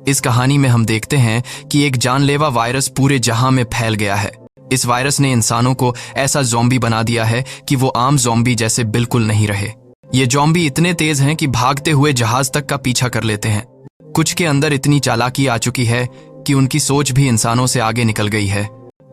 इस कहानी में हम देखते हैं कि एक जानलेवा वायरस पूरे जहां में फैल गया है। इस वायरस ने इंसानों को ऐसा ज़ॉम्बी बना दिया है कि वो आम ज़ॉम्बी जैसे बिल्कुल नहीं रहे। ये ज़ॉम्बी इतने तेज हैं कि भागते हुए जहाज तक का पीछा कर लेते हैं। कुछ के अंदर इतनी चालाकी आ चुकी है कि उनकी सोच भी इंसानों से आगे निकल गई है,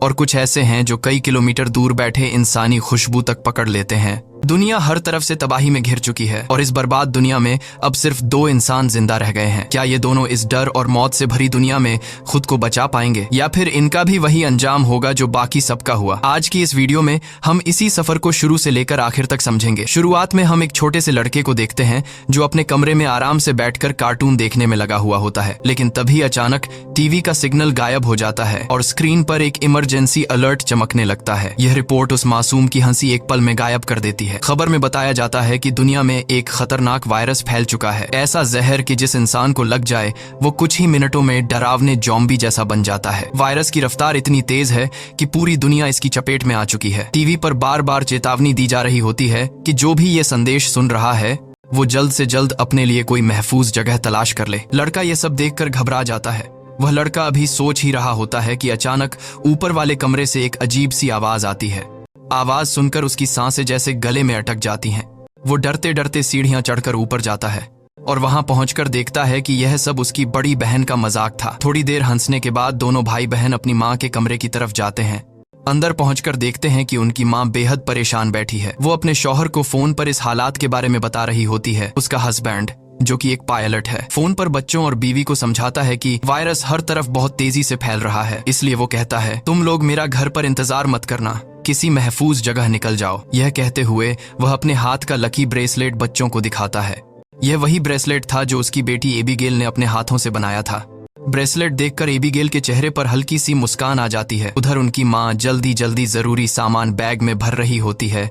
और कुछ ऐसे हैं जो कई किलोमीटर दूर बैठे इंसानी खुशबू तक पकड़ लेते हैं। दुनिया हर तरफ से तबाही में घिर चुकी है और इस बर्बाद दुनिया में अब सिर्फ 2 इंसान जिंदा रह गए हैं। क्या ये दोनों इस डर और मौत से भरी दुनिया में खुद को बचा पाएंगे, या फिर इनका भी वही अंजाम होगा जो बाकी सबका हुआ? आज की इस वीडियो में हम इसी सफर को शुरू से लेकर आखिर तक समझेंगे। शुरुआत में हम एक छोटे से लड़के को देखते हैं जो अपने कमरे में आराम से बैठकर कार्टून देखने में लगा हुआ होता है, लेकिन तभी अचानक टीवी का सिग्नल गायब हो जाता है और स्क्रीन पर एक इमरजेंसी अलर्ट चमकने लगता है। यह रिपोर्ट उस मासूम की हंसी एक पल में गायब कर देती है। खबर में बताया जाता है कि दुनिया में एक खतरनाक वायरस फैल चुका है, ऐसा जहर कि जिस इंसान को लग जाए वो कुछ ही मिनटों में डरावने ज़ॉम्बी जैसा बन जाता है। वायरस की रफ्तार इतनी तेज है कि पूरी दुनिया इसकी चपेट में आ चुकी है। टीवी पर बार बार चेतावनी दी जा रही होती है कि जो भी ये संदेश सुन रहा है वो जल्द से जल्द अपने लिए कोई महफूज जगह तलाश कर ले। लड़का ये सब देखकर घबरा जाता है। वह लड़का अभी सोच ही रहा होता है कि अचानक ऊपर वाले कमरे से एक अजीब सी आवाज आती है। आवाज सुनकर उसकी सांसें जैसे गले में अटक जाती हैं। वो डरते डरते सीढ़ियां चढ़कर ऊपर जाता है और वहां पहुंचकर देखता है कि यह सब उसकी बड़ी बहन का मजाक था। थोड़ी देर हंसने के बाद दोनों भाई बहन अपनी माँ के कमरे की तरफ जाते हैं। अंदर पहुंचकर देखते हैं कि उनकी माँ बेहद परेशान बैठी है। वो अपने शौहर को फोन पर इस हालात के बारे में बता रही होती है। उसका हस्बैंड, जो कि एक पायलट है, फोन पर बच्चों और बीवी को समझाता है कि वायरस हर तरफ बहुत तेजी से फैल रहा है, इसलिए वो कहता है तुम लोग मेरा घर पर इंतजार मत करना, किसी महफूज जगह निकल जाओ। यह कहते हुए वह अपने हाथ का लकी ब्रेसलेट बच्चों को दिखाता है। यह वही ब्रेसलेट था जो उसकी बेटी एबीगेल ने अपने हाथों से बनाया था। ब्रेसलेट देखकर एबीगेल के चेहरे पर हल्की सी मुस्कान आ जाती है। उधर उनकी माँ जल्दी जल्दी जरूरी सामान बैग में भर रही होती है,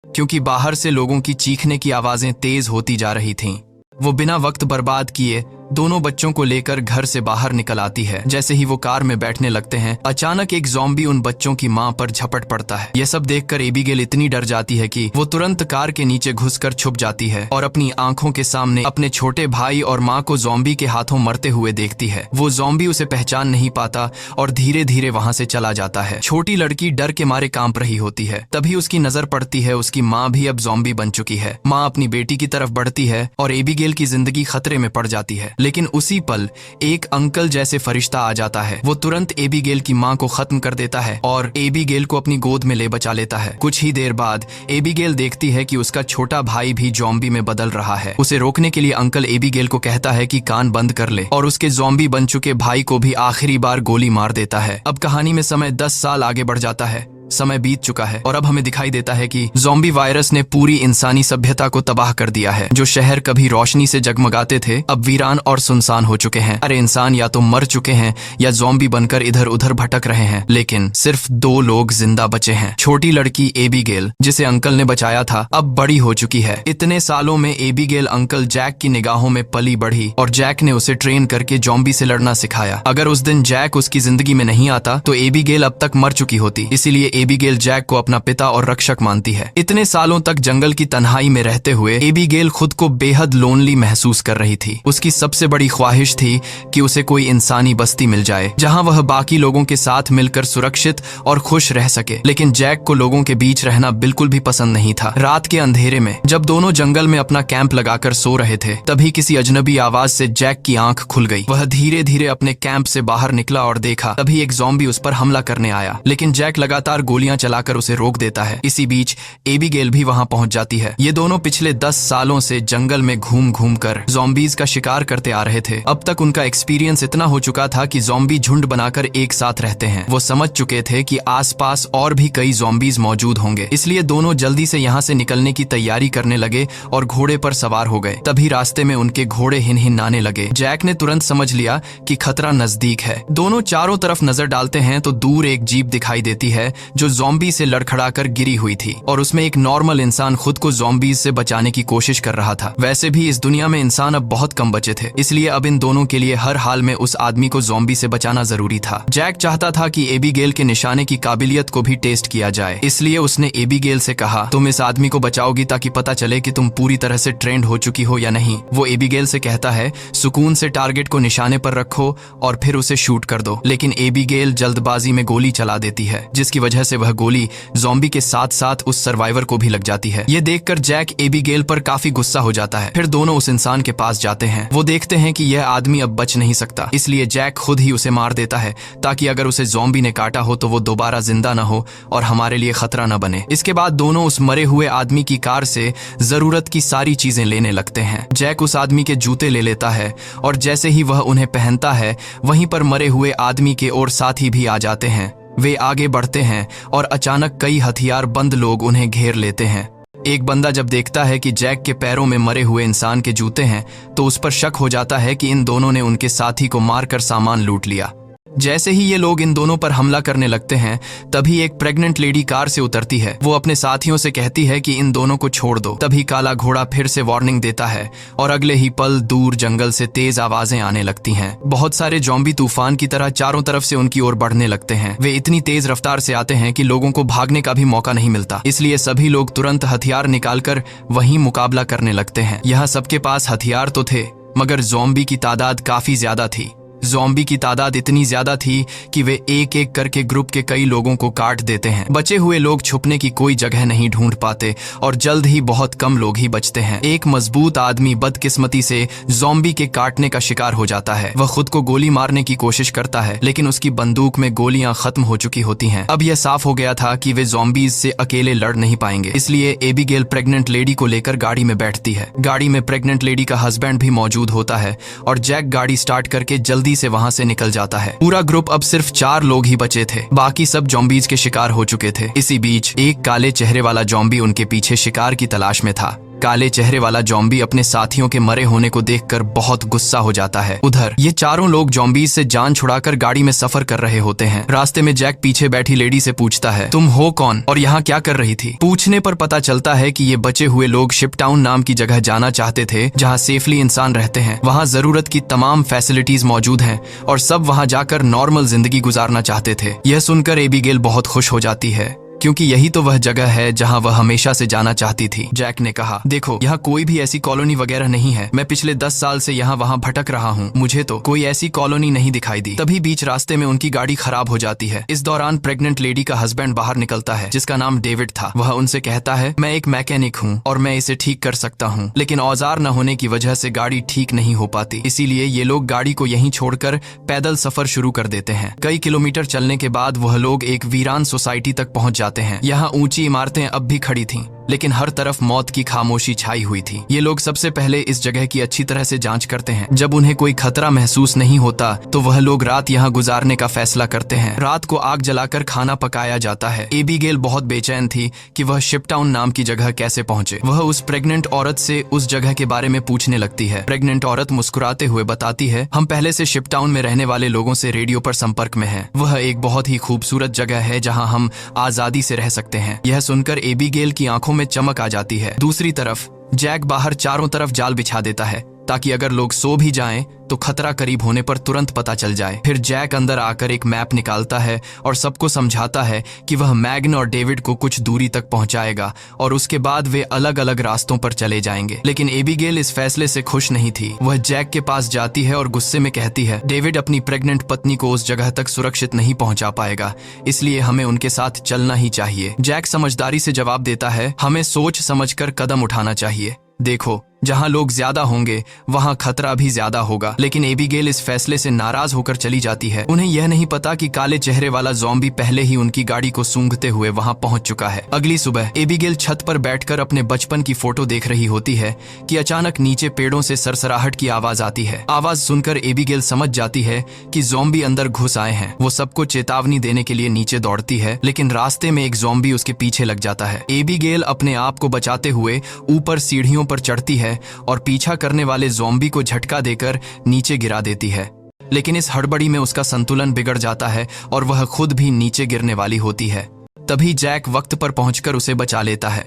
क्योंकि बाहर से लोगों की चीखने की आवाजें तेज होती जा रही थीं। वो बिना वक्त बर्बाद किए दोनों बच्चों को लेकर घर से बाहर निकल आती है। जैसे ही वो कार में बैठने लगते हैं, अचानक एक ज़ॉम्बी उन बच्चों की मां पर झपट पड़ता है। यह सब देखकर एबीगेल इतनी डर जाती है कि वो तुरंत कार के नीचे घुसकर छुप जाती है और अपनी आंखों के सामने अपने छोटे भाई और मां को ज़ॉम्बी के हाथों मरते हुए देखती है। वो ज़ॉम्बी उसे पहचान नहीं पाता और धीरे धीरे वहां से चला जाता है। छोटी लड़की डर के मारे कांप रही होती है। तभी उसकी नजर पड़ती है उसकी माँ भी अब ज़ॉम्बी बन चुकी है। माँ अपनी बेटी की तरफ बढ़ती है और एबीगेल की जिंदगी खतरे में पड़ जाती है। लेकिन उसी पल एक अंकल जैसे फरिश्ता आ जाता है। वो तुरंत एबीगेल की मां को खत्म कर देता है और एबीगेल को अपनी गोद में ले बचा लेता है। कुछ ही देर बाद एबीगेल देखती है कि उसका छोटा भाई भी ज़ॉम्बी में बदल रहा है। उसे रोकने के लिए अंकल एबीगेल को कहता है कि कान बंद कर ले और उसके ज़ॉम्बी बन चुके भाई को भी आखिरी बार गोली मार देता है। अब कहानी में समय 10 साल आगे बढ़ जाता है। समय बीत चुका है और अब हमें दिखाई देता है कि ज़ॉम्बी वायरस ने पूरी इंसानी सभ्यता को तबाह कर दिया है। जो शहर कभी रोशनी से जगमगाते थे अब वीरान और सुनसान हो चुके हैं। अरे इंसान या तो मर चुके हैं या ज़ॉम्बी बनकर इधर उधर भटक रहे हैं, लेकिन सिर्फ 2 लोग जिंदा बचे हैं। छोटी लड़की एबीगेल, जिसे अंकल ने बचाया था, अब बड़ी हो चुकी है। इतने सालों में एबीगेल अंकल जैक की निगाहों में पली बढ़ी और जैक ने उसे ट्रेन करके ज़ॉम्बी से लड़ना सिखाया। अगर उस दिन जैक उसकी जिंदगी में नहीं आता तो एबीगेल अब तक मर चुकी होती। इसीलिए एबीगेल जैक को अपना पिता और रक्षक मानती है। इतने सालों तक जंगल की तन्हाई में रहते हुए एबीगेल खुद को बेहद लोनली महसूस कर रही थी। उसकी सबसे बड़ी ख्वाहिश थी कि उसे कोई इंसानी बस्ती मिल जाए जहां वह बाकी लोगों के साथ मिलकर सुरक्षित और खुश रह सके। लेकिन जैक को लोगों के बीच रहना बिल्कुल भी पसंद नहीं था। रात के अंधेरे में जब दोनों जंगल में अपना कैंप लगाकर सो रहे थे, तभी किसी अजनबी आवाज से जैक की आंख खुल गई। वह धीरे धीरे अपने कैंप से बाहर निकला और देखा तभी एक ज़ॉम्बी उस पर हमला करने आया, लेकिन जैक लगातार गोलियां चलाकर उसे रोक देता है। इसी बीच एबीगेल भी वहां पहुंच जाती है। ये दोनों पिछले 10 सालों से जंगल में घूम घूम कर ज़ॉम्बीज का शिकार करते आ रहे थे। अब तक उनका एक्सपीरियंस इतना हो चुका था कि ज़ॉम्बी झुंड बनाकर एक साथ रहते हैं। वो समझ चुके थे कि आसपास और भी कई ज़ॉम्बीज मौजूद होंगे, इसलिए दोनों जल्दी से यहाँ से निकलने की तैयारी करने लगे और घोड़े पर सवार हो गए। तभी रास्ते में उनके घोड़े हिनहिनाने लगे। जैक ने तुरंत समझ लिया कि खतरा नजदीक है। दोनों चारों तरफ नजर डालते हैं तो दूर एक जीप दिखाई देती है जो ज़ॉम्बी से लड़खड़ाकर गिरी हुई थी और उसमें एक नॉर्मल इंसान खुद को ज़ॉम्बीज से बचाने की कोशिश कर रहा था। वैसे भी इस दुनिया में इंसान अब बहुत कम बचे थे, इसलिए अब इन दोनों के लिए हर हाल में उस आदमी को ज़ॉम्बी से बचाना जरूरी था। जैक चाहता था कि एबीगेल के निशाने की काबिलियत को भी टेस्ट किया जाए, इसलिए उसने एबीगेल से कहा, तुम इस आदमी को बचाओगी ताकि पता चले कि तुम पूरी तरह से ट्रेंड हो चुकी हो या नहीं। वो एबीगेल से कहता है, सुकून से टारगेट को निशाने पर रखो और फिर उसे शूट कर दो। लेकिन एबीगेल जल्दबाजी में गोली चला देती है, जिसकी वजह से वह गोली ज़ॉम्बी के साथ साथ उस सर्वाइवर को भी लग जाती है। ये देखकर जैक एबीगेल पर काफी गुस्सा हो जाता है। फिर दोनों उस इंसान के पास जाते हैं। वो देखते हैं कि यह आदमी अब बच नहीं सकता, इसलिए जैक खुद ही उसे मार देता है ताकि अगर उसे ज़ॉम्बी ने काटा हो तो वो दोबारा जिंदा न हो और हमारे लिए खतरा न बने। इसके बाद दोनों उस मरे हुए आदमी की कार से जरूरत की सारी चीजें लेने लगते हैं। जैक उस आदमी के जूते ले लेता है और जैसे ही वह उन्हें पहनता है, वहीं पर मरे हुए आदमी के और साथी भी आ जाते हैं। वे आगे बढ़ते हैं और अचानक कई हथियार बंद लोग उन्हें घेर लेते हैं। एक बंदा जब देखता है कि जैक के पैरों में मरे हुए इंसान के जूते हैं तो उस पर शक हो जाता है कि इन दोनों ने उनके साथी को मारकर सामान लूट लिया। जैसे ही ये लोग इन दोनों पर हमला करने लगते हैं, तभी एक प्रेग्नेंट लेडी कार से उतरती है। वो अपने साथियों से कहती है कि इन दोनों को छोड़ दो। तभी काला घोड़ा फिर से वार्निंग देता है और अगले ही पल दूर जंगल से तेज आवाजें आने लगती हैं। बहुत सारे ज़ॉम्बी तूफान की तरह चारों तरफ से उनकी ओर बढ़ने लगते हैं। वे इतनी तेज रफ्तार से आते हैं कि लोगों को भागने का भी मौका नहीं मिलता, इसलिए सभी लोग तुरंत हथियार निकालकर वहीं मुकाबला करने लगते हैं। यहाँ सबके पास हथियार तो थे, मगर ज़ॉम्बी की तादाद काफी ज्यादा थी। ज़ॉम्बी की तादाद इतनी ज्यादा थी कि वे एक एक करके ग्रुप के कई लोगों को काट देते हैं। बचे हुए लोग छुपने की कोई जगह नहीं ढूंढ पाते और जल्द ही बहुत कम लोग ही बचते हैं। एक मजबूत आदमी बदकिस्मती से ज़ॉम्बी के काटने का शिकार हो जाता है। वह खुद को गोली मारने की कोशिश करता है, लेकिन उसकी बंदूक में गोलियां खत्म हो चुकी होती हैं। अब यह साफ हो गया था कि वे ज़ॉम्बीज से अकेले लड़ नहीं पाएंगे, इसलिए एबीगेल प्रेग्नेंट लेडी को लेकर गाड़ी में बैठती है। गाड़ी में प्रेग्नेंट लेडी का हस्बैंड भी मौजूद होता है और जैक गाड़ी स्टार्ट करके जल्दी से वहां से निकल जाता है। पूरा ग्रुप अब सिर्फ 4 लोग ही बचे थे, बाकी सब ज़ॉम्बीज के शिकार हो चुके थे। इसी बीच एक काले चेहरे वाला ज़ॉम्बी उनके पीछे शिकार की तलाश में था। काले चेहरे वाला ज़ॉम्बी अपने साथियों के मरे होने को देखकर बहुत गुस्सा हो जाता है। उधर ये चारों लोग ज़ॉम्बीज से जान छुड़ाकर गाड़ी में सफर कर रहे होते हैं। रास्ते में जैक पीछे बैठी लेडी से पूछता है, तुम हो कौन और यहाँ क्या कर रही थी? पूछने पर पता चलता है कि ये बचे हुए लोग शिपटाउन नाम की जगह जाना चाहते थे, जहाँ सेफली इंसान रहते हैं। वहाँ जरूरत की तमाम फैसिलिटीज मौजूद हैं और सब वहाँ जाकर नॉर्मल जिंदगी गुजारना चाहते थे। यह सुनकर एबीगेल बहुत खुश हो जाती है, क्योंकि यही तो वह जगह है जहां वह हमेशा से जाना चाहती थी। जैक ने कहा, देखो यहाँ कोई भी ऐसी कॉलोनी वगैरह नहीं है। मैं पिछले 10 साल से यहाँ वहाँ भटक रहा हूँ, मुझे तो कोई ऐसी कॉलोनी नहीं दिखाई दी। तभी बीच रास्ते में उनकी गाड़ी खराब हो जाती है। इस दौरान प्रेग्नेंट लेडी का हस्बैंड बाहर निकलता है, जिसका नाम डेविड था। वह उनसे कहता है, मैं एक मैकेनिक हूँ और मैं इसे ठीक कर सकता हूँ, लेकिन औजार न होने की वजह से गाड़ी ठीक नहीं हो पाती। इसीलिए ये लोग गाड़ी को यहीं छोड़कर पैदल सफर शुरू कर देते हैं। कई किलोमीटर चलने के बाद वह लोग एक वीरान सोसाइटी तक पहुँच जाते हैं। यहाँ ऊंची इमारतें अब भी खड़ी थीं, लेकिन हर तरफ मौत की खामोशी छाई हुई थी। ये लोग सबसे पहले इस जगह की अच्छी तरह से जांच करते हैं। जब उन्हें कोई खतरा महसूस नहीं होता तो वह लोग रात यहाँ गुजारने का फैसला करते हैं। रात को आग जलाकर खाना पकाया जाता है। एबीगेल बहुत बेचैन थी कि वह शिपटाउन नाम की जगह कैसे पहुंचे। वह उस प्रेग्नेंट औरत से उस जगह के बारे में पूछने लगती है। प्रेग्नेंट औरत मुस्कुराते हुए बताती है, हम पहले से शिपटाउन में रहने वाले लोगों से रेडियो पर संपर्क में हैं। वह एक बहुत ही खूबसूरत जगह है जहाँ हम आजादी से रह सकते हैं। यह सुनकर एबीगेल की आंखों में चमक आ जाती है। दूसरी तरफ जैक बाहर चारों तरफ जाल बिछा देता है ताकि अगर लोग सो भी जाएं तो खतरा करीब होने पर तुरंत पता चल जाए। फिर जैक अंदर आकर एक मैप निकालता है और सबको समझाता है कि वह मैग्न और डेविड को कुछ दूरी तक पहुंचाएगा और उसके बाद वे अलग अलग रास्तों पर चले जाएंगे। लेकिन एबीगेल इस फैसले से खुश नहीं थी। वह जैक के पास जाती है और गुस्से में कहती है, डेविड अपनी प्रेग्नेंट पत्नी को उस जगह तक सुरक्षित नहीं पहुंचा पाएगा, इसलिए हमें उनके साथ चलना ही चाहिए। जैक समझदारी से जवाब देता है, हमें सोच समझकर कदम उठाना चाहिए। देखो, जहां लोग ज्यादा होंगे वहां खतरा भी ज्यादा होगा। लेकिन एबीगेल इस फैसले से नाराज होकर चली जाती है। उन्हें यह नहीं पता कि काले चेहरे वाला ज़ॉम्बी पहले ही उनकी गाड़ी को सूंघते हुए वहां पहुंच चुका है। अगली सुबह एबीगेल छत पर बैठकर अपने बचपन की फोटो देख रही होती है कि अचानक नीचे पेड़ों से सरसराहट की आवाज आती है। आवाज सुनकर एबीगेल समझ जाती है कि ज़ॉम्बी अंदर घुस आए हैं। वो सबको चेतावनी देने के लिए नीचे दौड़ती है, लेकिन रास्ते में एक ज़ॉम्बी उसके पीछे लग जाता है। एबीगेल अपने आप को बचाते हुए ऊपर सीढ़ियों पर चढ़ती है और पीछा करने वाले ज़ॉम्बी को झटका देकर नीचे गिरा देती है। लेकिन इस हड़बड़ी में उसका संतुलन बिगड़ जाता है और वह खुद भी नीचे गिरने वाली होती है। तभी जैक वक्त पर पहुंचकर उसे बचा लेता है।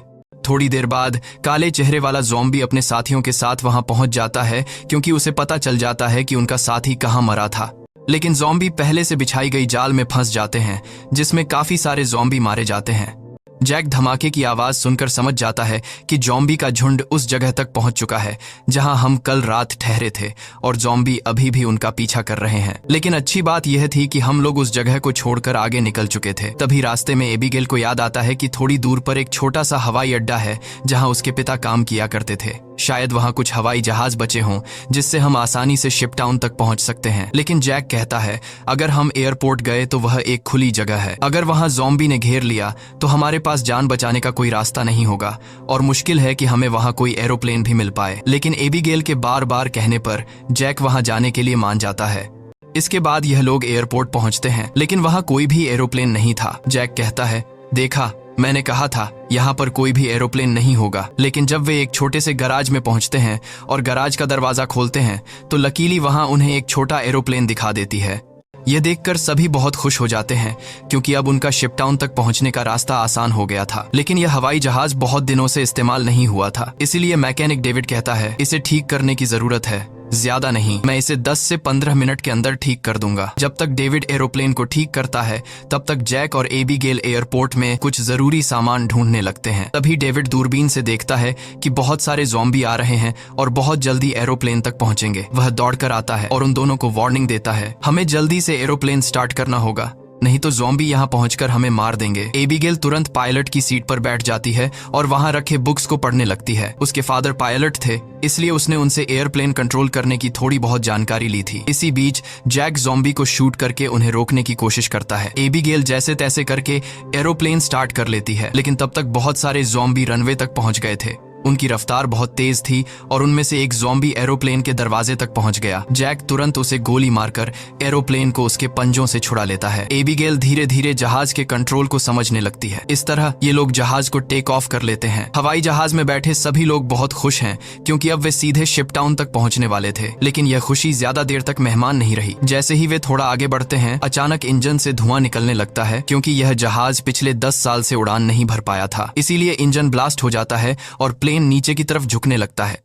थोड़ी देर बाद काले चेहरे वाला ज़ॉम्बी अपने साथियों के साथ वहां पहुंच जाता है क्योंकि उसे पता चल जाता है कि उनका साथी कहां मरा था। लेकिन ज़ॉम्बी पहले से बिछाई गई जाल में फंस जाते हैं जिसमें काफी सारे ज़ॉम्बी मारे जाते हैं। जैक धमाके की आवाज सुनकर समझ जाता है कि ज़ॉम्बी का झुंड उस जगह तक पहुंच चुका है जहां हम कल रात ठहरे थे और ज़ॉम्बी अभी भी उनका पीछा कर रहे हैं। लेकिन अच्छी बात यह थी कि हम लोग उस जगह को छोड़कर आगे निकल चुके थे। तभी रास्ते में एबिगेल को याद आता है कि थोड़ी दूर पर एक छोटा सा हवाई अड्डा है जहां उसके पिता काम किया करते थे। शायद वहां कुछ हवाई जहाज बचे हों जिससे हम आसानी से शिप टाउन तक पहुंच सकते हैं। लेकिन जैक कहता है अगर हम एयरपोर्ट गए तो वह एक खुली जगह है, अगर वहां ज़ॉम्बी ने घेर लिया तो हमारे पास जान बचाने का कोई रास्ता नहीं होगा और मुश्किल है कि हमें वहां कोई एरोप्लेन भी मिल पाए। लेकिन एबिगेल के बार बार कहने पर जैक वहां जाने के लिए मान जाता है। इसके बाद यह लोग एयरपोर्ट पहुंचते हैं लेकिन वहां कोई भी एरोप्लेन नहीं था। जैक कहता है देखा, मैंने कहा था यहाँ पर कोई भी एरोप्लेन नहीं होगा। लेकिन जब वे एक छोटे से गराज में पहुंचते हैं और गराज का दरवाजा खोलते हैं तो लकीली वहां उन्हें एक छोटा एरोप्लेन दिखा देती है। यह देखकर सभी बहुत खुश हो जाते हैं क्योंकि अब उनका शिप टाउन तक पहुंचने का रास्ता आसान हो गया था। लेकिन यह हवाई जहाज बहुत दिनों से इस्तेमाल नहीं हुआ था, इसीलिए मैकेनिक डेविड कहता है इसे ठीक करने की जरूरत है, ज्यादा नहीं, मैं इसे 10 से 15 मिनट के अंदर ठीक कर दूंगा। जब तक डेविड एरोप्लेन को ठीक करता है तब तक जैक और एबिगेल एयरपोर्ट में कुछ जरूरी सामान ढूंढने लगते हैं। तभी डेविड दूरबीन से देखता है कि बहुत सारे ज़ॉम्बी आ रहे हैं और बहुत जल्दी एरोप्लेन तक पहुंचेंगे। वह दौड़कर आता है और उन दोनों को वार्निंग देता है हमें जल्दी से एरोप्लेन स्टार्ट करना होगा, नहीं तो ज़ॉम्बी यहाँ पहुंचकर हमें मार देंगे। एबिगेल तुरंत पायलट की सीट पर बैठ जाती है और वहां रखे बुक्स को पढ़ने लगती है। उसके फादर पायलट थे इसलिए उसने उनसे एयरप्लेन कंट्रोल करने की थोड़ी बहुत जानकारी ली थी। इसी बीच जैक ज़ॉम्बी को शूट करके उन्हें रोकने की कोशिश करता है। एबिगेल जैसे तैसे करके एरोप्लेन स्टार्ट कर लेती है लेकिन तब तक बहुत सारे ज़ॉम्बी रनवे तक पहुंच गए थे। उनकी रफ्तार बहुत तेज थी और उनमें से एक ज़ॉम्बी एरोप्लेन के दरवाजे तक पहुंच गया। जैक तुरंत उसे गोली मारकर एरोप्लेन को उसके पंजों से छुड़ा लेता है। एबिगेल धीरे धीरे जहाज के कंट्रोल को समझने लगती है। इस तरह ये लोग जहाज को टेक ऑफ कर लेते हैं। हवाई जहाज में बैठे सभी लोग बहुत खुश हैं क्योंकि अब वे सीधे शिप टाउन तक पहुंचने वाले थे। लेकिन यह खुशी ज्यादा देर तक मेहमान नहीं रही। जैसे ही वे थोड़ा आगे बढ़ते हैं अचानक इंजन से धुआं निकलने लगता है क्योंकि यह जहाज पिछले 10 साल से उड़ान नहीं भर पाया था, इसीलिए इंजन ब्लास्ट हो जाता है और प्लेन नीचे की तरफ झुकने लगता है।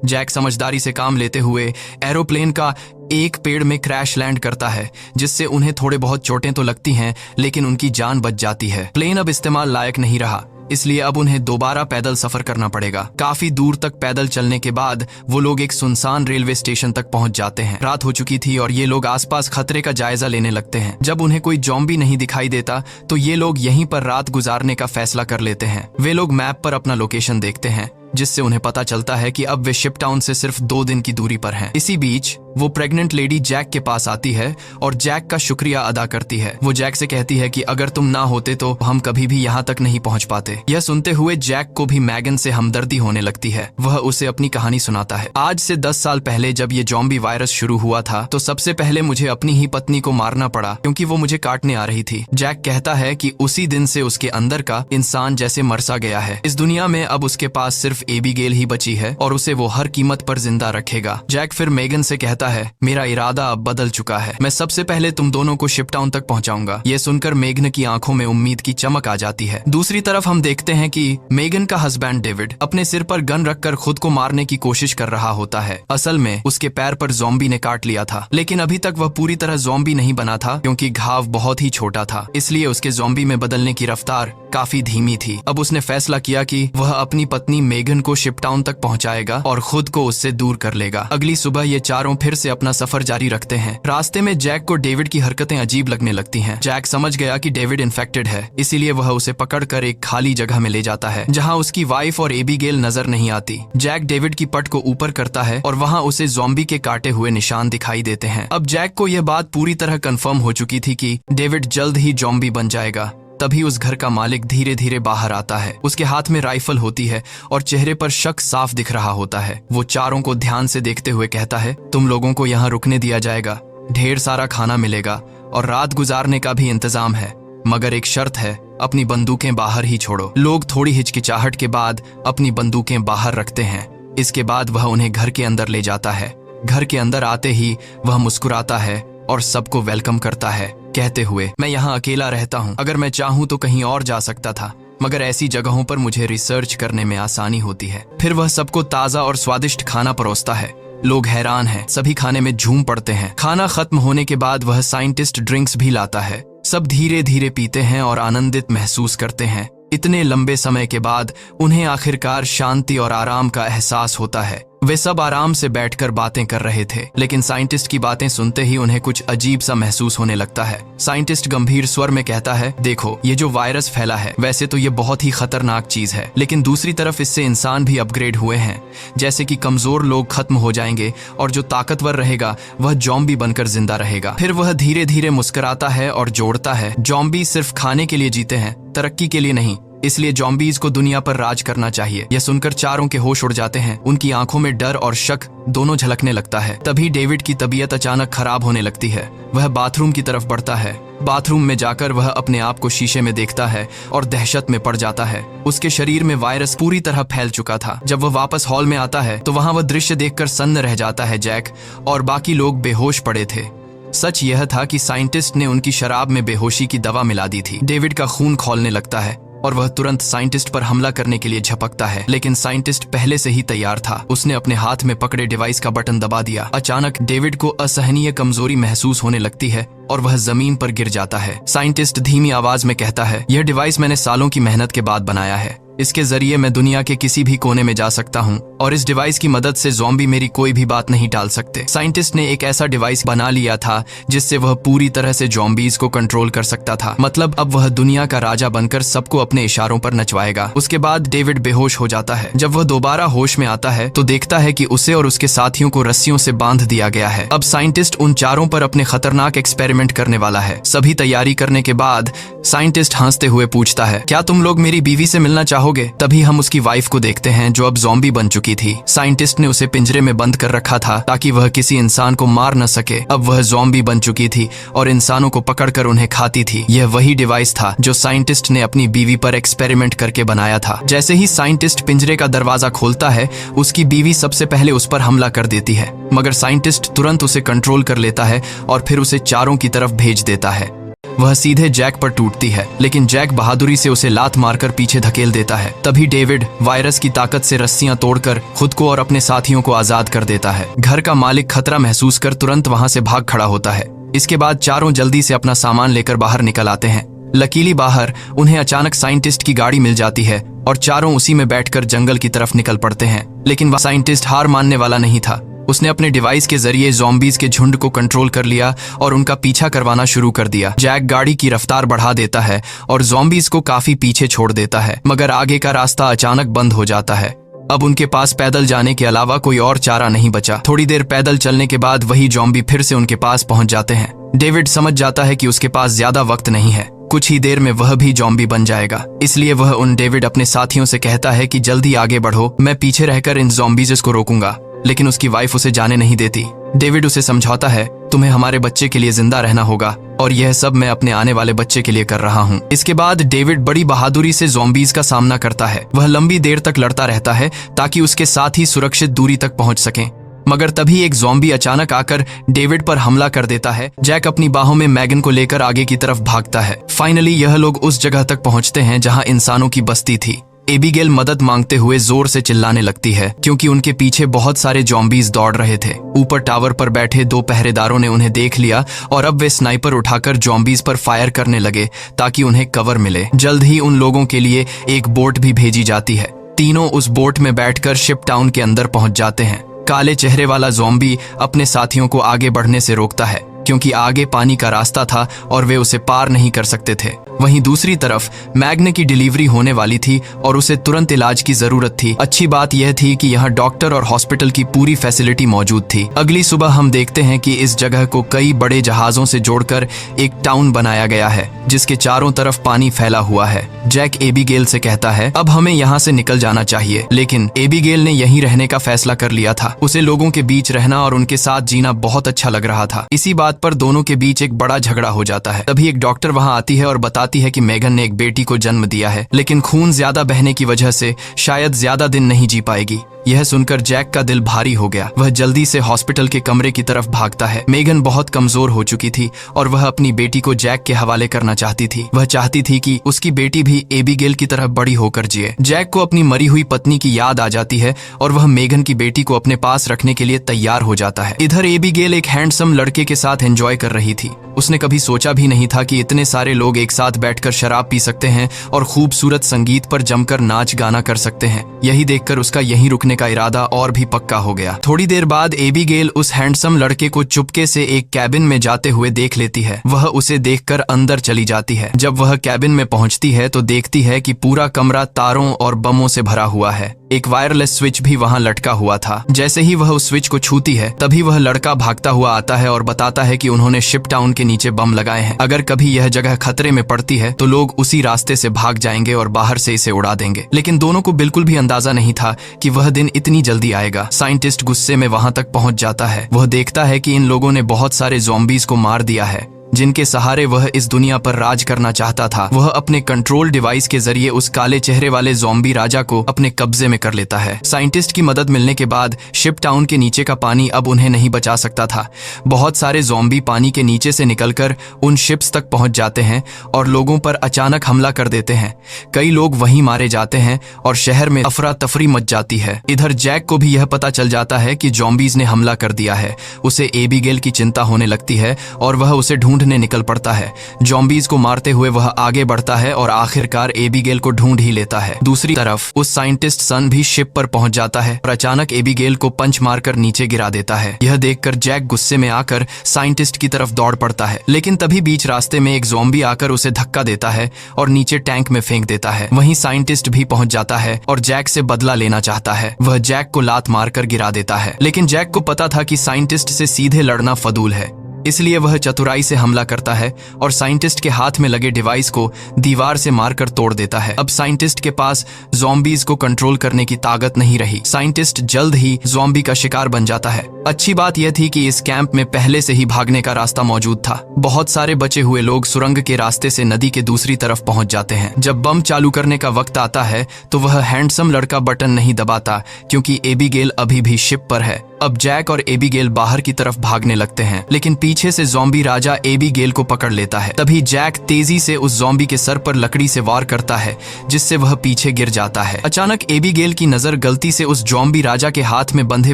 जैक समझदारी से काम लेते हुए एरोप्लेन का एक पेड़ में क्रैश लैंड करता है जिससे उन्हें थोड़े बहुत चोटें तो लगती हैं लेकिन उनकी जान बच जाती है। प्लेन अब इस्तेमाल लायक नहीं रहा इसलिए अब उन्हें दोबारा पैदल सफर करना पड़ेगा। काफी दूर तक पैदल चलने के बाद वो लोग एक सुनसान रेलवे स्टेशन तक पहुंच जाते हैं। रात हो चुकी थी और ये लोग आसपास खतरे का जायजा लेने लगते हैं। जब उन्हें कोई ज़ॉम्बी नहीं दिखाई देता तो ये लोग यहीं पर रात गुजारने का फैसला कर लेते हैं। वे लोग मैप पर अपना लोकेशन देखते हैं जिससे उन्हें पता चलता है कि अब वे शिप टाउन से सिर्फ 2 दिन की दूरी पर हैं। इसी बीच वो प्रेग्नेंट लेडी जैक के पास आती है और जैक का शुक्रिया अदा करती है। वो जैक से कहती है कि अगर तुम ना होते तो हम कभी भी यहाँ तक नहीं पहुँच पाते। यह सुनते हुए जैक को भी मैगन से हमदर्दी होने लगती है। वह उसे अपनी कहानी सुनाता है। आज से 10 साल पहले जब ये ज़ॉम्बी वायरस शुरू हुआ था तो सबसे पहले मुझे अपनी ही पत्नी को मारना पड़ा क्योंकि वो मुझे काटने आ रही थी। जैक कहता है कि उसी दिन से उसके अंदर का इंसान जैसे मर सा गया है। इस दुनिया में अब उसके पास सिर्फ एबिगेल ही बची है और उसे वो हर कीमत पर जिंदा रखेगा। जैक फिर मेगन से कहता है मेरा इरादा अब बदल चुका है, मैं सबसे पहले तुम दोनों को शिप टाउन तक पहुंचाऊंगा। ये सुनकर मेगन की आंखों में उम्मीद की चमक आ जाती है। दूसरी तरफ हम देखते हैं कि मेगन का हस्बैंड डेविड अपने सिर पर गन रखकर खुद को मारने की कोशिश कर रहा होता है। असल में उसके पैर पर ज़ॉम्बी ने काट लिया था लेकिन अभी तक वह पूरी तरह ज़ॉम्बी नहीं बना था क्योंकि घाव बहुत ही छोटा था, इसलिए उसके ज़ॉम्बी में बदलने की रफ्तार काफी धीमी थी। अब उसने फैसला किया कि वह अपनी पत्नी मेगन को शिप टाउन तक पहुंचाएगा और खुद को उससे दूर कर लेगा। अगली सुबह ये चारों फिर से अपना सफर जारी रखते हैं। रास्ते में जैक को डेविड की हरकतें अजीब लगने लगती हैं। जैक समझ गया कि डेविड इन्फेक्टेड है, इसीलिए वह उसे पकड़कर एक खाली जगह में ले जाता है जहां उसकी वाइफ और एबिगेल नजर नहीं आती। जैक डेविड की पट को ऊपर करता है और वहां उसे ज़ॉम्बी के काटे हुए निशान दिखाई देते हैं। अब जैक को यह बात पूरी तरह कंफर्म हो चुकी थी कि डेविड जल्द ही ज़ॉम्बी बन जाएगा। तभी उस घर का मालिक धीरे धीरे बाहर आता है। उसके हाथ में राइफल होती है और चेहरे पर शक साफ दिख रहा होता है। वो चारों को ध्यान से देखते हुए कहता है तुम लोगों को यहाँ रुकने दिया जाएगा, ढेर सारा खाना मिलेगा और रात गुजारने का भी इंतजाम है, मगर एक शर्त है, अपनी बंदूकें बाहर ही छोड़ो। लोग थोड़ी हिचकिचाहट के बाद अपनी बंदूकें बाहर रखते हैं। इसके बाद वह उन्हें घर के अंदर ले जाता है। घर के अंदर आते ही वह मुस्कुराता है और सबको वेलकम करता है। कहते हुए, मैं यहाँ अकेला रहता हूँ, अगर मैं चाहूँ तो कहीं और जा सकता था, मगर ऐसी जगहों पर मुझे रिसर्च करने में आसानी होती है। फिर वह सबको ताज़ा और स्वादिष्ट खाना परोसता है। लोग हैरान हैं, सभी खाने में झूम पड़ते हैं। खाना खत्म होने के बाद वह साइंटिस्ट ड्रिंक्स भी लाता है। सब धीरे धीरे पीते हैं और आनंदित महसूस करते हैं। इतने लंबे समय के बाद उन्हें आखिरकार शांति और आराम का एहसास होता है। वे सब आराम से बैठकर बातें कर रहे थे, लेकिन साइंटिस्ट की बातें सुनते ही उन्हें कुछ अजीब सा महसूस होने लगता है। साइंटिस्ट गंभीर स्वर में कहता है, देखो, ये जो वायरस फैला है, वैसे तो ये बहुत ही खतरनाक चीज है, लेकिन दूसरी तरफ इससे इंसान भी अपग्रेड हुए हैं। जैसे कि कमजोर लोग खत्म हो जाएंगे और जो ताकतवर रहेगा वह जॉम्बी बनकर जिंदा रहेगा। फिर वह धीरे धीरे मुस्कुराता है और जोड़ता है, जॉम्बी सिर्फ खाने के लिए जीते हैं, तरक्की के लिए नहीं। इसलिए जॉम्बीज को दुनिया पर राज करना चाहिए। यह सुनकर चारों के होश उड़ जाते हैं। उनकी आंखों में डर और शक दोनों झलकने लगता है। तभी डेविड की तबीयत अचानक खराब होने लगती है। वह बाथरूम की तरफ बढ़ता है। बाथरूम में जाकर वह अपने आप को शीशे में देखता है और दहशत में पड़ जाता है। उसके शरीर में वायरस पूरी तरह फैल चुका था। जब वह वापस हॉल में आता है तो वहां वह दृश्य देखकर सन्न रह जाता है। जैक और बाकी लोग बेहोश पड़े थे। सच यह था कि साइंटिस्ट ने उनकी शराब में बेहोशी की दवा मिला दी थी। डेविड का खून खौलने लगता है और वह तुरंत साइंटिस्ट पर हमला करने के लिए झपकता है, लेकिन साइंटिस्ट पहले से ही तैयार था। उसने अपने हाथ में पकड़े डिवाइस का बटन दबा दिया। अचानक डेविड को असहनीय कमजोरी महसूस होने लगती है और वह जमीन पर गिर जाता है। साइंटिस्ट धीमी आवाज में कहता है, यह डिवाइस मैंने सालों की मेहनत के बाद बनाया है। इसके जरिए मैं दुनिया के किसी भी कोने में जा सकता हूँ और इस डिवाइस की मदद से ज़ॉम्बी मेरी कोई भी बात नहीं टाल सकते। साइंटिस्ट ने एक ऐसा डिवाइस बना लिया था जिससे वह पूरी तरह से ज़ॉम्बीज को कंट्रोल कर सकता था। मतलब अब वह दुनिया का राजा बनकर सबको अपने इशारों पर नचवाएगा। उसके बाद डेविड बेहोश हो जाता है। जब वह दोबारा होश में आता है तो देखता है कि उसे और उसके साथियों को रस्सियों से बांध दिया गया है। अब साइंटिस्ट उन चारों पर अपने खतरनाक एक्सपेरिमेंट करने वाला है। सभी तैयारी करने के बाद साइंटिस्ट हंसते हुए पूछता है, क्या तुम लोग मेरी बीवी से मिलना चाहोगे? तभी हम उसकी वाइफ को देखते हैं जो अब ज़ॉम्बी बन चुकी थी। साइंटिस्ट ने उसे पिंजरे में बंद कर रखा था ताकि वह किसी इंसान को मार न सके। अब वह ज़ॉम्बी बन चुकी थी और इंसानों को पकड़कर उन्हें खाती थी। यह वही डिवाइस था जो साइंटिस्ट ने अपनी बीवी पर एक्सपेरिमेंट करके बनाया था। जैसे ही साइंटिस्ट पिंजरे का दरवाजा खोलता है, उसकी बीवी सबसे पहले उस पर हमला कर देती है, मगर साइंटिस्ट तुरंत उसे कंट्रोल कर लेता है और फिर उसे चारों की तरफ भेज देता है। वह सीधे जैक पर टूटती है, लेकिन जैक बहादुरी से उसे लात मारकर पीछे धकेल देता है। तभी डेविड वायरस की ताकत से रस्सियां तोड़कर खुद को और अपने साथियों को आजाद कर देता है। घर का मालिक खतरा महसूस कर तुरंत वहां से भाग खड़ा होता है। इसके बाद चारों जल्दी से अपना सामान लेकर बाहर निकल आते हैं। लकीली बाहर उन्हें अचानक साइंटिस्ट की गाड़ी मिल जाती है और चारों उसी में बैठकर जंगल की तरफ निकल पड़ते हैं। लेकिन वह साइंटिस्ट हार मानने वाला नहीं था। उसने अपने डिवाइस के जरिए ज़ॉम्बीज के झुंड को कंट्रोल कर लिया और उनका पीछा करवाना शुरू कर दिया। जैक गाड़ी की रफ्तार बढ़ा देता है और ज़ॉम्बीज को काफी पीछे छोड़ देता है, मगर आगे का रास्ता अचानक बंद हो जाता है। अब उनके पास पैदल जाने के अलावा कोई और चारा नहीं बचा। थोड़ी देर पैदल चलने के बाद वही ज़ॉम्बी फिर से उनके पास पहुंच जाते हैं। डेविड समझ जाता है कि उसके पास ज्यादा वक्त नहीं है, कुछ ही देर में वह भी ज़ॉम्बी बन जाएगा। इसलिए वह डेविड अपने साथियों से कहता है कि जल्दी आगे बढ़ो, मैं पीछे रहकर इन ज़ॉम्बीज को रोकूंगा। लेकिन उसकी वाइफ उसे जाने नहीं देती। डेविड उसे समझाता है, तुम्हें हमारे बच्चे के लिए जिंदा रहना होगा और यह सब मैं अपने आने वाले बच्चे के लिए कर रहा हूँ। इसके बाद डेविड बड़ी बहादुरी से ज़ॉम्बीज का सामना करता है। वह लंबी देर तक लड़ता रहता है ताकि उसके साथी सुरक्षित दूरी तक पहुंच सकें, मगर तभी एक ज़ॉम्बी अचानक आकर डेविड पर हमला कर देता है। जैक अपनी बाहों में मैगन को लेकर आगे की तरफ भागता है। फाइनली यह लोग उस जगह तक पहुंचते हैं जहां इंसानों की बस्ती थी। एबिगेल मदद मांगते हुए जोर से चिल्लाने लगती है क्योंकि उनके पीछे बहुत सारे ज़ॉम्बीज दौड़ रहे थे। ऊपर टावर पर बैठे दो पहरेदारों ने उन्हें देख लिया और अब वे स्नाइपर उठाकर ज़ॉम्बीज पर फायर करने लगे ताकि उन्हें कवर मिले। जल्द ही उन लोगों के लिए एक बोट भी भेजी जाती है। तीनों उस बोट में बैठकर शिप टाउन के अंदर पहुंच जाते हैं। काले चेहरे वाला ज़ॉम्बी अपने साथियों को आगे बढ़ने से रोकता है क्योंकि आगे पानी का रास्ता था और वे उसे पार नहीं कर सकते थे। वहीं दूसरी तरफ मैग्ने की डिलीवरी होने वाली थी और उसे तुरंत इलाज की जरूरत थी। अच्छी बात यह थी कि यहाँ डॉक्टर और हॉस्पिटल की पूरी फैसिलिटी मौजूद थी। अगली सुबह हम देखते हैं कि इस जगह को कई बड़े जहाजों से जोड़कर एक टाउन बनाया गया है जिसके चारों तरफ पानी फैला हुआ है। जैक एबिगेल से कहता है, अब हमें यहाँ से निकल जाना चाहिए, लेकिन एबिगेल ने यहीं रहने का फैसला कर लिया था। उसे लोगों के बीच रहना और उनके साथ जीना बहुत अच्छा लग रहा था। इसी बात पर दोनों के बीच एक बड़ा झगड़ा हो जाता है। तभी एक डॉक्टर वहाँ आती है और बताती है कि मेगन ने एक बेटी को जन्म दिया है, लेकिन खून ज्यादा बहने की वजह से शायद ज्यादा दिन नहीं जी पाएगी। यह सुनकर जैक का दिल भारी हो गया। वह जल्दी से हॉस्पिटल के कमरे की तरफ भागता है। मेगन बहुत कमजोर हो चुकी थी और वह अपनी बेटी को जैक के हवाले करना चाहती थी। वह चाहती थी कि उसकी बेटी भी एबीगेल की तरह बड़ी होकर जिए। जैक को अपनी मरी हुई पत्नी की याद आ जाती है और वह मेगन की बेटी को अपने पास रखने के लिए तैयार हो जाता है। इधर एबीगेल एक हैंडसम लड़के के साथ एंजॉय कर रही थी। उसने कभी सोचा भी नहीं था कि इतने सारे लोग एक साथ बैठकर शराब पी सकते हैं और खूबसूरत संगीत पर जमकर नाच गाना कर सकते हैं। यही देखकर उसका यहीं रुकने का इरादा और भी पक्का हो गया। थोड़ी देर बाद एबीगेल उस हैंडसम लड़के को चुपके से एक कैबिन में जाते हुए देख लेती है। वह उसे देखकर अंदर चली जाती है। जब वह कैबिन में पहुंचती है तो देखती है कि पूरा कमरा तारों और बमों से भरा हुआ है। एक वायरलेस स्विच भी वहां लटका हुआ था। जैसे ही वह उस स्विच को छूती है तभी वह लड़का भागता हुआ आता है और बताता है कि उन्होंने शिप टाउन के नीचे बम लगाए हैं। अगर कभी यह जगह खतरे में पड़ती है तो लोग उसी रास्ते से भाग जाएंगे और बाहर से इसे उड़ा देंगे। लेकिन दोनों को बिल्कुल भी अंदाजा नहीं था कि वह दिन इतनी जल्दी आएगा। साइंटिस्ट गुस्से में वहां तक पहुंच जाता है। वह देखता है कि इन लोगों ने बहुत सारे ज़ॉम्बीज को मार दिया है जिनके सहारे वह इस दुनिया पर राज करना चाहता था। वह अपने कंट्रोल डिवाइस के जरिए उस काले चेहरे वाले ज़ॉम्बी राजा को अपने कब्जे में कर लेता है। साइंटिस्ट की मदद मिलने के बाद शिप टाउन के नीचे का पानी अब उन्हें नहीं बचा सकता था। बहुत सारे ज़ॉम्बी पानी के नीचे से निकलकर उन शिप्स तक पहुंच जाते हैं और लोगों पर अचानक हमला कर देते हैं। कई लोग वहीं मारे जाते हैं और शहर में अफरा तफरी मच जाती है। इधर जैक को भी यह पता चल जाता है कि ज़ॉम्बीज ने हमला कर दिया है। उसे एबीगेल की चिंता होने लगती है और वह उसे ढूंढने निकल पड़ता है। ज़ॉम्बीज को मारते हुए वह आगे बढ़ता है और आखिरकार एबीगेल को ढूंढ ही लेता है। दूसरी तरफ उस साइंटिस्ट सन भी शिप पर पहुंच जाता है और अचानक एबीगेल को पंच मारकर नीचे गिरा देता है। यह देखकर जैक गुस्से में आकर साइंटिस्ट की तरफ दौड़ पड़ता है। लेकिन तभी बीच रास्ते में एक ज़ॉम्बी आकर उसे धक्का देता है और नीचे टैंक में फेंक देता है। वहीं साइंटिस्ट भी पहुंच जाता है और जैक से बदला लेना चाहता है। वह जैक को लात मारकर गिरा देता है। लेकिन जैक को पता था कि साइंटिस्ट से सीधे लड़ना फदूल है, इसलिए वह चतुराई से हमला करता है और साइंटिस्ट के हाथ में लगे डिवाइस को दीवार से मारकर तोड़ देता है। अब साइंटिस्ट के पास ज़ॉम्बीज को कंट्रोल करने की ताकत नहीं रही। साइंटिस्ट जल्द ही ज़ॉम्बी का शिकार बन जाता है। अच्छी बात यह थी कि इस कैंप में पहले से ही भागने का रास्ता मौजूद था। बहुत सारे बचे हुए लोग सुरंग के रास्ते से नदी के दूसरी तरफ पहुंच जाते हैं। जब बम चालू करने का वक्त आता है तो वह हैंडसम लड़का बटन नहीं दबाता क्योंकि एबीगेल अभी भी शिप पर है। अब जैक और एबीगेल बाहर की तरफ भागने लगते हैं, लेकिन पीछे से ज़ॉम्बी राजा एबीगेल को पकड़ लेता है। तभी जैक तेजी से उस ज़ॉम्बी के सर पर लकड़ी से वार करता है जिससे वह पीछे गिर जाता है। अचानक एबीगेल की नजर गलती से उस ज़ॉम्बी राजा के हाथ में बंधे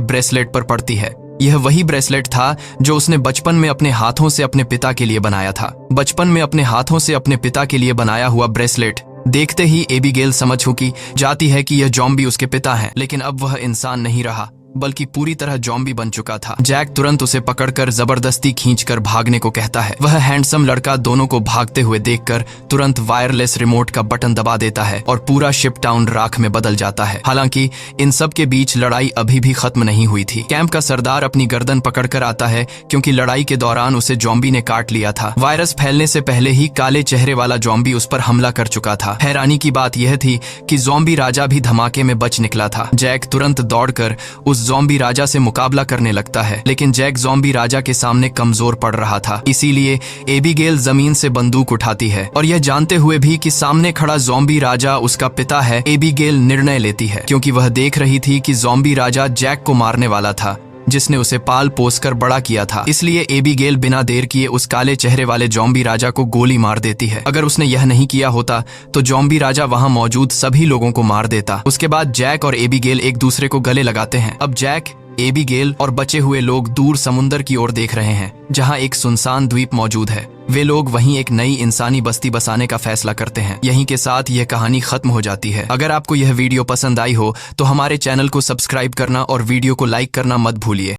ब्रेसलेट पर पड़ती है। यह वही ब्रेसलेट था जो उसने बचपन में अपने हाथों से अपने पिता के लिए बनाया था। बचपन में अपने हाथों से अपने पिता के लिए बनाया हुआ ब्रेसलेट देखते ही एबीगेल समझ चुकी जाती है कि यह ज़ॉम्बी उसके पिता हैं। लेकिन अब वह इंसान नहीं रहा बल्कि पूरी तरह ज़ॉम्बी बन चुका था। जैक तुरंत उसे पकड़कर जबरदस्ती खींचकर भागने को कहता है। वह हैंडसम लड़का दोनों को भागते हुए देखकर तुरंत वायरलेस रिमोट का बटन दबा देता है और पूरा शिप टाउन राख में बदल जाता है। हालांकि इन सब के बीच लड़ाई अभी भी खत्म नहीं हुई थी। कैंप का सरदार अपनी गर्दन पकड़कर आता है क्योंकि लड़ाई के दौरान उसे ज़ॉम्बी ने काट लिया था। वायरस फैलने से पहले ही काले चेहरे वाला ज़ॉम्बी उस पर हमला कर चुका था। हैरानी की बात यह थी कि ज़ॉम्बी राजा भी धमाके में बच निकला था। जैक तुरंत दौड़कर उस ज़ॉम्बी राजा से मुकाबला करने लगता है, लेकिन जैक ज़ॉम्बी राजा के सामने कमजोर पड़ रहा था। इसीलिए एबीगेल जमीन से बंदूक उठाती है और यह जानते हुए भी कि सामने खड़ा ज़ॉम्बी राजा उसका पिता है, एबीगेल निर्णय लेती है क्योंकि वह देख रही थी कि ज़ॉम्बी राजा जैक को मारने वाला था जिसने उसे पाल पोस कर बड़ा किया था। इसलिए एबीगेल बिना देर किए उस काले चेहरे वाले ज़ॉम्बी राजा को गोली मार देती है। अगर उसने यह नहीं किया होता तो ज़ॉम्बी राजा वहां मौजूद सभी लोगों को मार देता। उसके बाद जैक और एबीगेल एक दूसरे को गले लगाते हैं। अब जैक, एबीगेल और बचे हुए लोग दूर समुंदर की ओर देख रहे हैं जहां एक सुनसान द्वीप मौजूद है। वे लोग वहीं एक नई इंसानी बस्ती बसाने का फैसला करते हैं। यहीं के साथ यह कहानी खत्म हो जाती है। अगर आपको यह वीडियो पसंद आई हो तो हमारे चैनल को सब्सक्राइब करना और वीडियो को लाइक करना मत भूलिए।